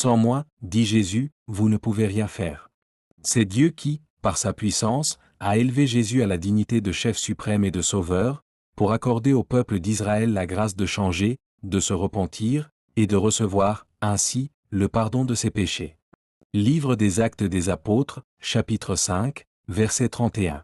Sans moi, dit Jésus, vous ne pouvez rien faire. C'est Dieu qui, par sa puissance, a élevé Jésus à la dignité de chef suprême et de sauveur, pour accorder au peuple d'Israël la grâce de changer, de se repentir, et de recevoir, ainsi, le pardon de ses péchés. Livre des Actes des Apôtres, chapitre 5, verset 31.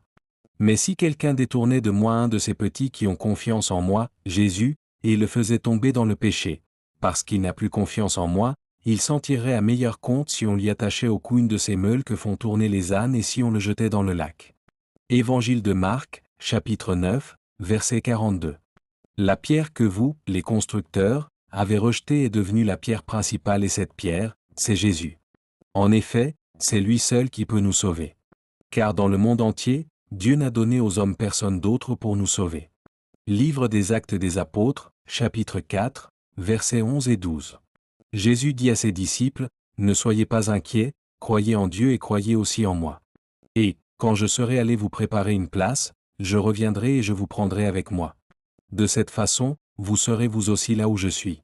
Mais si quelqu'un détournait de moi un de ces petits qui ont confiance en moi, Jésus, et le faisait tomber dans le péché, parce qu'il n'a plus confiance en moi, il s'en tirerait à meilleur compte si on lui attachait au cou une de ces meules que font tourner les ânes et si on le jetait dans le lac. Évangile de Marc, chapitre 9, verset 42. La pierre que vous, les constructeurs, avez rejetée est devenue la pierre principale et cette pierre, c'est Jésus. En effet, c'est lui seul qui peut nous sauver. Car dans le monde entier, Dieu n'a donné aux hommes personne d'autre pour nous sauver. Livre des Actes des Apôtres, chapitre 4, versets 11 et 12. Jésus dit à ses disciples, « Ne soyez pas inquiets, croyez en Dieu et croyez aussi en moi. Et, quand je serai allé vous préparer une place, je reviendrai et je vous prendrai avec moi. De cette façon, vous serez vous aussi là où je suis. »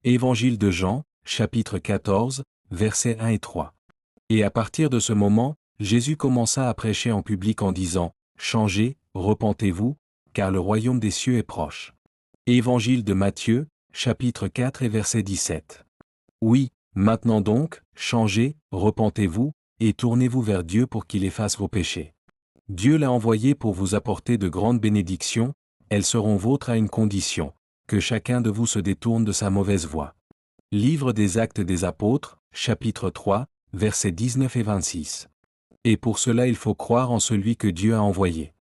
Évangile de Jean, chapitre 14, versets 1 et 3. Et à partir de ce moment, Jésus commença à prêcher en public en disant, « Changez, repentez-vous, car le royaume des cieux est proche. » Évangile de Matthieu, chapitre 4 et verset 17. Oui, maintenant donc, changez, repentez-vous, et tournez-vous vers Dieu pour qu'il efface vos péchés. Dieu l'a envoyé pour vous apporter de grandes bénédictions, elles seront vôtres à une condition, que chacun de vous se détourne de sa mauvaise voie. Livre des Actes des Apôtres, chapitre 3, versets 19 et 26. Et pour cela il faut croire en celui que Dieu a envoyé.